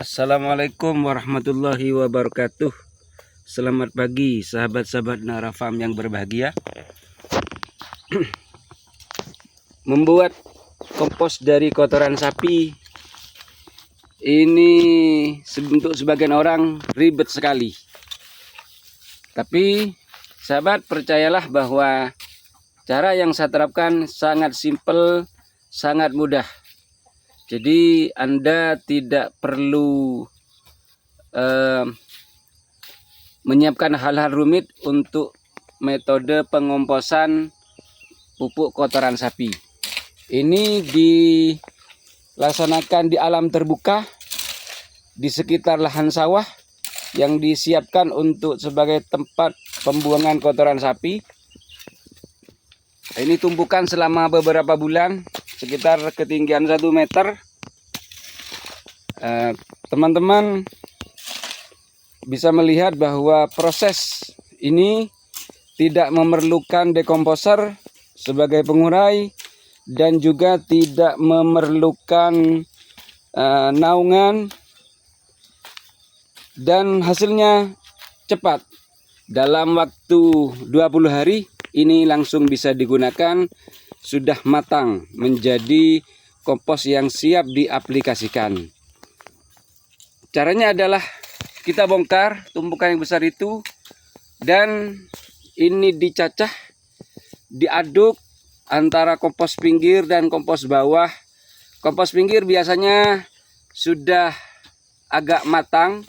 Assalamualaikum warahmatullahi wabarakatuh. Selamat pagi sahabat-sahabat Nara Farm yang berbahagia. Membuat kompos dari kotoran sapi ini untuk sebagian orang ribet sekali. Tapi sahabat, percayalah bahwa cara yang saya terapkan sangat simpel, sangat mudah. Jadi Anda tidak perlu menyiapkan hal-hal rumit untuk metode pengomposan pupuk kotoran sapi. Ini dilaksanakan di alam terbuka, di sekitar lahan sawah yang disiapkan untuk sebagai tempat pembuangan kotoran sapi. Ini tumpukan selama beberapa bulan, sekitar ketinggian 1 meter. Teman-teman bisa melihat bahwa proses ini tidak memerlukan dekomposer sebagai pengurai dan juga tidak memerlukan naungan, dan hasilnya cepat. Dalam waktu 20 hari ini langsung bisa digunakan, sudah matang menjadi kompos yang siap diaplikasikan. Caranya adalah kita bongkar tumpukan yang besar itu dan ini dicacah, diaduk antara kompos pinggir dan kompos bawah. Kompos pinggir biasanya sudah agak matang,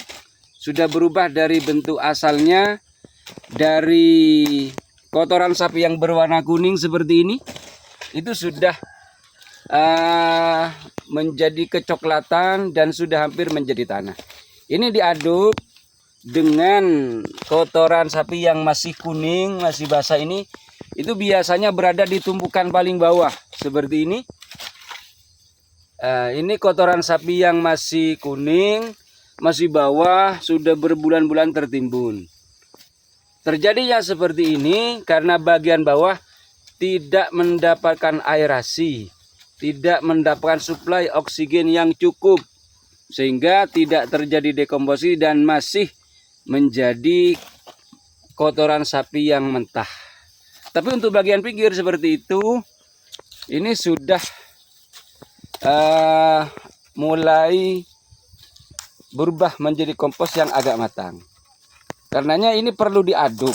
sudah berubah dari bentuk asalnya, dari kotoran sapi yang berwarna kuning seperti ini, itu sudah menjadi kecoklatan dan sudah hampir menjadi tanah. Ini diaduk dengan kotoran sapi yang masih kuning, masih basah ini, itu biasanya berada di tumpukan paling bawah seperti ini. Ini kotoran sapi yang masih kuning, masih bawah, sudah berbulan-bulan tertimbun. Terjadinya seperti ini karena bagian bawah tidak mendapatkan aerasi, tidak mendapatkan suplai oksigen yang cukup, sehingga tidak terjadi dekomposisi dan masih menjadi kotoran sapi yang mentah. Tapi untuk bagian pinggir seperti itu, ini sudah mulai berubah menjadi kompos yang agak matang. Karenanya ini perlu diaduk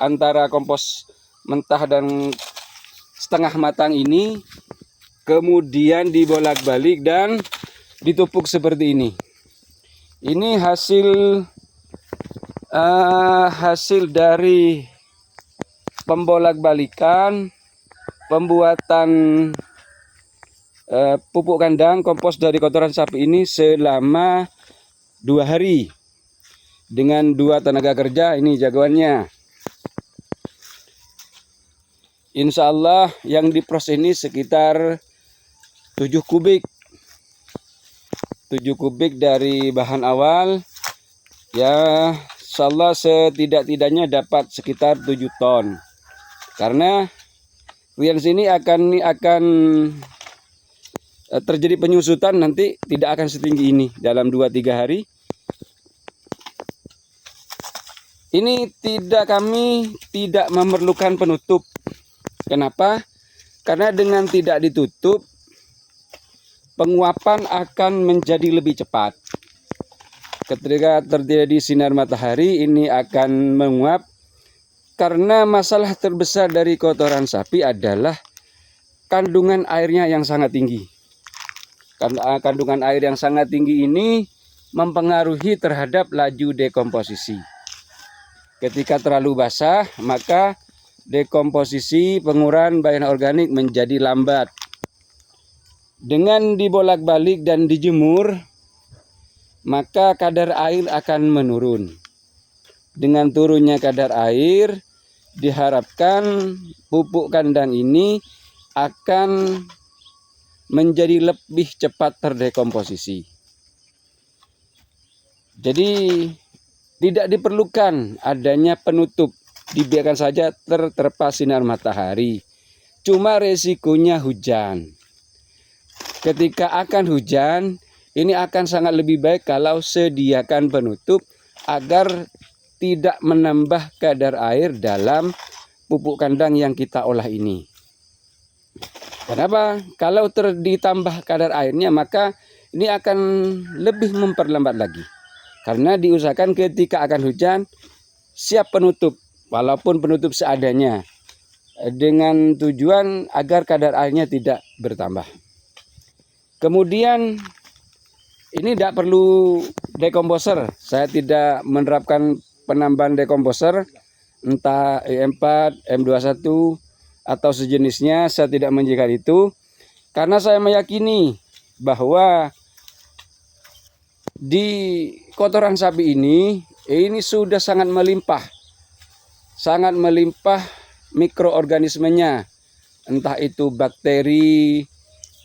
antara kompos mentah dan setengah matang ini, kemudian dibolak-balik dan ditumpuk seperti ini. Ini hasil dari pembolak-balikan pembuatan pupuk kandang kompos dari kotoran sapi ini selama 2 hari. Dengan 2 tenaga kerja, ini jagoannya. Insya Allah yang diproses ini sekitar 7 kubik. 7 kubik dari bahan awal. Ya, insya Allah setidak-tidaknya dapat sekitar 7 ton. Karena kemudian sini akan terjadi penyusutan, nanti tidak akan setinggi ini dalam 2-3 hari. Ini kami tidak memerlukan penutup. Kenapa? Karena dengan tidak ditutup, penguapan akan menjadi lebih cepat. Ketika terjadi sinar matahari, ini akan menguap. Karena masalah terbesar dari kotoran sapi adalah kandungan airnya yang sangat tinggi. Karena kandungan air yang sangat tinggi ini mempengaruhi terhadap laju dekomposisi. Ketika terlalu basah, maka dekomposisi penguraian bahan organik menjadi lambat. Dengan dibolak-balik dan dijemur, maka kadar air akan menurun. Dengan turunnya kadar air, diharapkan pupuk kandang ini akan menjadi lebih cepat terdekomposisi. Jadi tidak diperlukan adanya penutup, dibiarkan saja terterpa sinar matahari. Cuma resikonya hujan. Ketika akan hujan, ini akan sangat lebih baik kalau sediakan penutup agar tidak menambah kadar air dalam pupuk kandang yang kita olah ini. Kenapa? Kalau ditambah kadar airnya, maka ini akan lebih memperlambat lagi. Karena diusahakan ketika akan hujan, siap penutup, walaupun penutup seadanya, dengan tujuan agar kadar airnya tidak bertambah. Kemudian ini tidak perlu dekomposer. Saya tidak menerapkan penambahan dekomposer, entah E4, M21 atau sejenisnya. Saya tidak menjadikan itu, karena saya meyakini bahwa di kotoran sapi ini sudah sangat melimpah mikroorganismenya, entah itu bakteri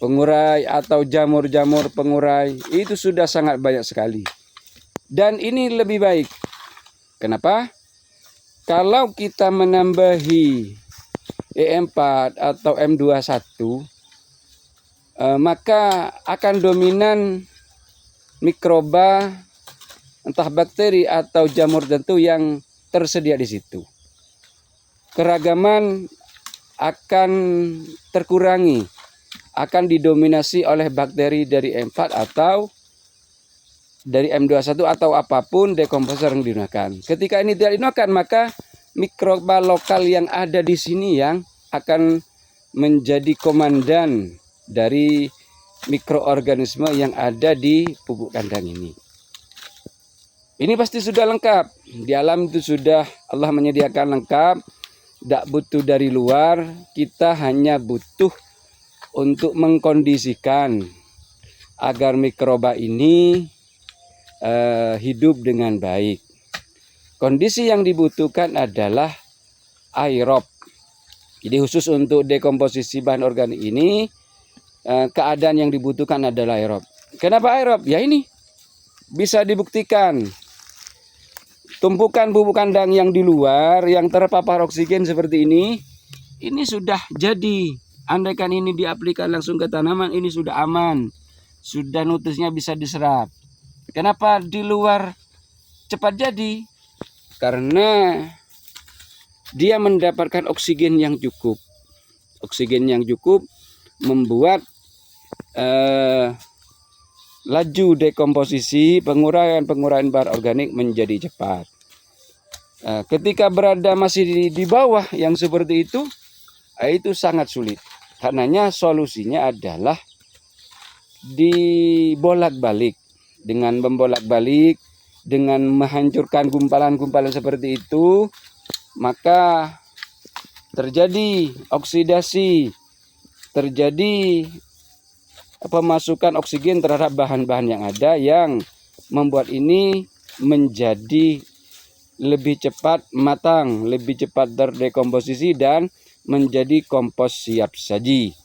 pengurai atau jamur-jamur pengurai, itu sudah sangat banyak sekali. Dan ini lebih baik. Kenapa? Kalau kita menambahi E4 atau M21, maka akan dominan mikroba, entah bakteri atau jamur tertentu yang tersedia di situ. Keragaman akan terkurangi, akan didominasi oleh bakteri dari M4 atau dari M21 atau apapun dekomposer yang digunakan. Ketika ini tidak digunakan, maka mikroba lokal yang ada di sini yang akan menjadi komandan dari mikroorganisme yang ada di pupuk kandang ini. Ini pasti sudah lengkap. Di alam itu sudah Allah menyediakan lengkap. Tidak butuh dari luar. Kita hanya butuh untuk mengkondisikan agar mikroba ini hidup dengan baik. Kondisi yang dibutuhkan adalah aerob. Jadi khusus untuk dekomposisi bahan organik ini, keadaan yang dibutuhkan adalah aerob. Kenapa aerob? Ya ini bisa dibuktikan. Tumpukan pupuk kandang yang di luar yang terpapar oksigen seperti ini sudah jadi. Andaikan ini diaplikasikan langsung ke tanaman, ini sudah aman, sudah nutrisnya bisa diserap. Kenapa di luar cepat jadi? Karena dia mendapatkan oksigen yang cukup. Oksigen yang cukup membuat laju dekomposisi penguraian bahan organik menjadi cepat. Ketika berada masih di bawah yang seperti itu sangat sulit. Karenanya solusinya adalah dibolak-balik. Dengan membolak-balik, dengan menghancurkan gumpalan-gumpalan seperti itu, maka terjadi oksidasi, terjadi pemasukan oksigen terhadap bahan-bahan yang ada yang membuat ini menjadi lebih cepat matang, lebih cepat terdekomposisi dan menjadi kompos siap saji.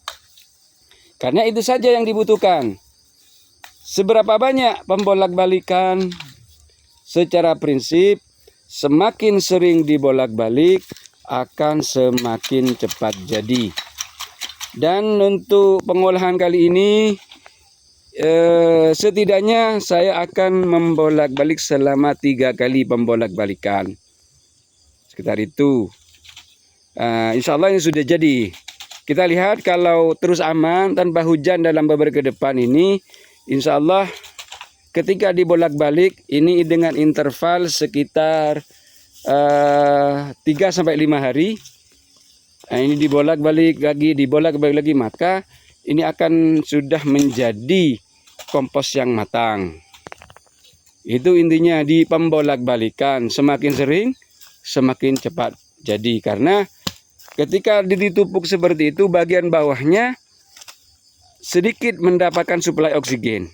Karena itu saja yang dibutuhkan. Seberapa banyak pembolak-balikan? Secara prinsip, semakin sering dibolak-balik akan semakin cepat jadi. Dan untuk pengolahan kali ini, setidaknya saya akan membolak-balik selama 3 kali pembolak-balikan. Sekitar itu. Insya Allah ini sudah jadi. Kita lihat kalau terus aman tanpa hujan dalam beberapa ke depan ini, insya Allah ketika dibolak-balik ini dengan interval sekitar 3-5 hari. Ini dibolak-balik lagi, maka ini akan sudah menjadi kompos yang matang. Itu intinya di pembolak-balikan. Semakin sering, semakin cepat jadi. Karena ketika ditupuk seperti itu, bagian bawahnya sedikit mendapatkan suplai oksigen.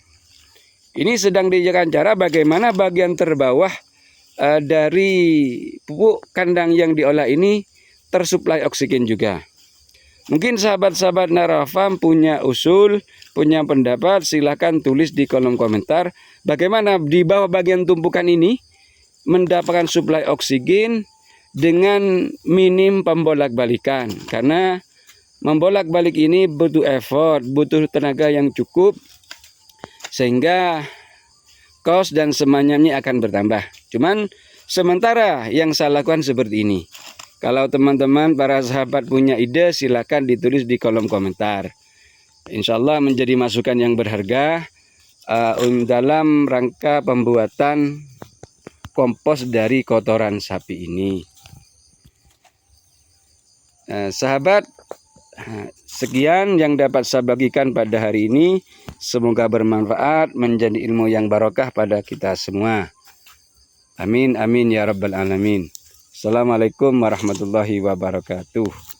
Ini sedang dijalankan cara bagaimana bagian terbawah dari pupuk kandang yang diolah ini tersuplai oksigen juga. Mungkin sahabat-sahabat Narafam punya usul, punya pendapat, silahkan tulis di kolom komentar. Bagaimana di bawah bagian tumpukan ini mendapatkan suplai oksigen dengan minim pembolak-balikan. Karena membolak-balik ini butuh effort, butuh tenaga yang cukup. sehingga kos dan semuanya akan bertambah. Cuman sementara yang saya lakukan seperti ini. Kalau teman-teman para sahabat punya ide, silakan ditulis di kolom komentar. Insya Allah menjadi masukan yang berharga dalam rangka pembuatan kompos dari kotoran sapi ini. Sahabat, sekian yang dapat saya bagikan pada hari ini. Semoga bermanfaat, menjadi ilmu yang barokah pada kita semua. Amin, amin ya rabbal alamin. Assalamualaikum warahmatullahi wabarakatuh.